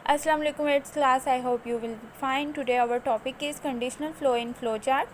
Assalamu alaikum, it's class. I hope you will be fine. Today our topic is conditional flow in flowchart.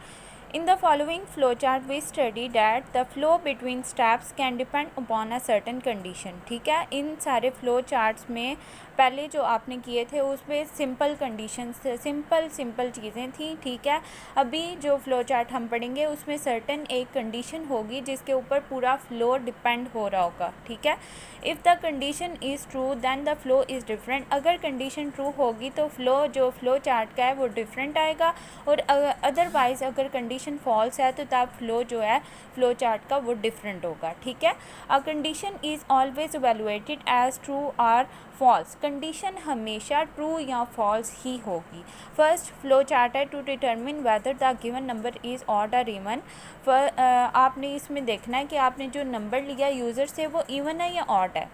In the following flowchart we study that the flow between steps can depend upon a certain condition. ठीक है, इन सारे flow charts में पहले जो आपने किए थे उसमें सिंपल कंडीशंस थे, सिंपल चीज़ें थी. ठीक है, अभी जो फ्लो चार्ट हम पढ़ेंगे उसमें सर्टेन एक कंडीशन होगी जिसके ऊपर पूरा फ्लो डिपेंड हो रहा होगा. ठीक है, if the condition is true then the flow is different. अगर कंडीशन ट्रू होगी तो जो फ्लो चार्ट का है वो डिफरेंट आएगा, और अदरवाइज़ अगर कंडीशन फॉल्स है तो तब फ्लो जो है फ्लो चार्ट का वो डिफरेंट होगा. ठीक है, a condition is always evaluated as true और फॉल्स. कंडीशन हमेशा ट्रू या फॉल्स ही होगी. फर्स्ट फ्लो चार्ट है to determine whether the given number is odd और इवन. आपने इसमें देखना है कि आपने जो नंबर लिया यूज़र से वो इवन है या ऑड है.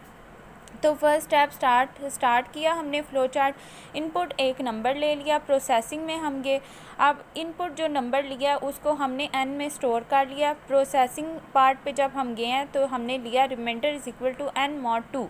तो फर्स्ट स्टेप स्टार्ट किया हमने फ्लो चार्ट. इनपुट एक नंबर ले लिया, प्रोसेसिंग में हम गए. अब इनपुट जो नंबर लिया उसको हमने एन में स्टोर कर लिया. प्रोसेसिंग पार्ट पे जब हम गए हैं तो हमने लिया remainder is equal to N mod 2.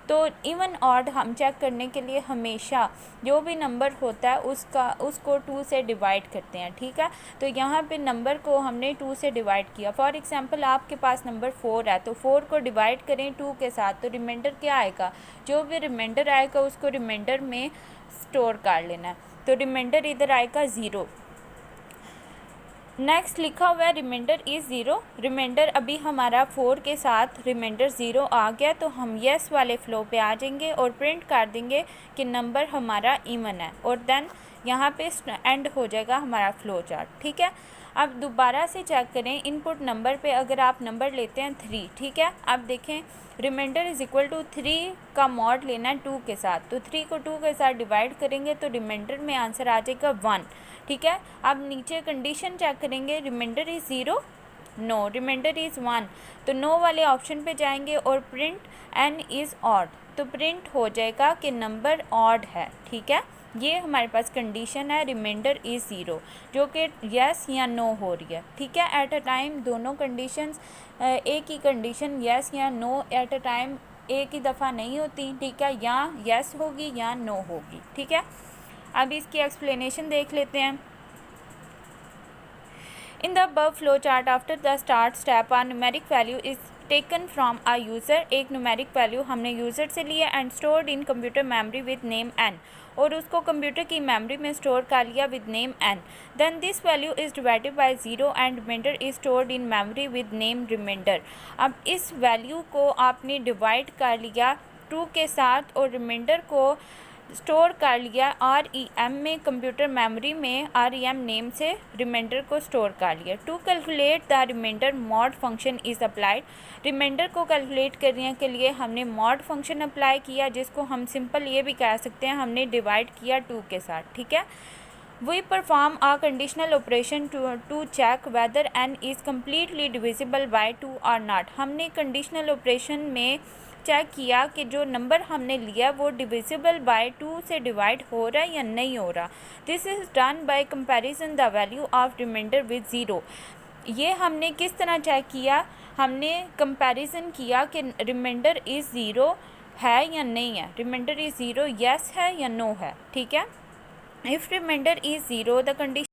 तो इवन ऑड हम चेक करने के लिए हमेशा जो भी नंबर होता है उसको 2 से डिवाइड करते हैं. ठीक है, तो यहाँ पे नंबर को हमने 2 से डिवाइड किया. फॉर एग्जांपल आपके पास नंबर 4 है तो 4 को डिवाइड करें 2 के साथ तो रिमाइंडर क्या आएगा. जो भी रिमाइंडर आएगा उसको रिमाइंडर में स्टोर कर लेना है. तो रिमाइंडर इधर आएगा 0. नेक्स्ट लिखा हुआ है रिमाइंडर इज़ 0. रिमाइंडर अभी हमारा 4 के साथ रिमाइंडर 0 आ गया तो हम येस वाले फ्लो पे आ जाएंगे और प्रिंट कर देंगे कि नंबर हमारा इवन है, और देन यहाँ पे एंड हो जाएगा हमारा फ्लो चार्ट. ठीक है, अब दोबारा से चेक करें इनपुट नंबर पे. अगर आप नंबर लेते हैं 3, ठीक है, अब देखें रिमाइंडर इज़ इक्वल टू 3 का मॉड लेना है 2 के साथ. तो 3 को 2 के साथ डिवाइड करेंगे तो रिमाइंडर में आंसर आ जाएगा 1. ठीक है, अब नीचे कंडीशन चेक करेंगे remainder is 0, no, remainder is 1. तो नो वाले ऑप्शन पे जाएंगे और प्रिंट एन इज़ ऑड. तो प्रिंट हो जाएगा कि नंबर ऑड है. ठीक है, ये हमारे पास कंडीशन है रिमाइंडर इज़ 0 जो कि यस या नो हो रही है. ठीक है, एट अ टाइम दोनों कंडीशंस एक ही कंडीशन यस या नो एट अ टाइम एक ही दफ़ा नहीं होती. ठीक है, या यस होगी या नो होगी. ठीक है, अब इसकी एक्सप्लेनेशन देख लेते हैं. In the above flow chart after the start step a numeric value is taken from a user. एक न्यूमेरिक वैल्यू हमने यूज़र से लिया and stored in computer memory with name N, और उसको कंप्यूटर की मेमोरी में स्टोर कर लिया with name N. Then this value is divided by 0 and remainder is stored in memory with name remainder. अब इस वैल्यू को आपने डिवाइड कर लिया 2 के साथ और रिमाइंडर को स्टोर कर लिया REM में, कंप्यूटर मेमोरी में REM नेम से रिमाइंडर को स्टोर कर लिया. To calculate the remainder mod function is applied. Remainder को कैलकुलेट करने के लिए हमने मॉड फंक्शन अप्लाई किया, जिसको हम सिंपल ये भी कह सकते हैं हमने डिवाइड किया 2 के साथ. ठीक है, we perform a conditional operation to check whether n is completely divisible by 2 और नॉट. हमने कंडीशनल ऑपरेशन में चेक किया कि जो नंबर हमने लिया वो डिविजिबल बाय 2 से डिवाइड हो रहा है या नहीं हो रहा. This is done by comparison the value of remainder with 0. ये हमने किस तरह चेक किया, हमने कंपैरिजन किया कि रिमाइंडर इज़ 0 है या नहीं है. रिमाइंडर इज़ 0 यस है या नो है. ठीक है, if remainder is 0 the condition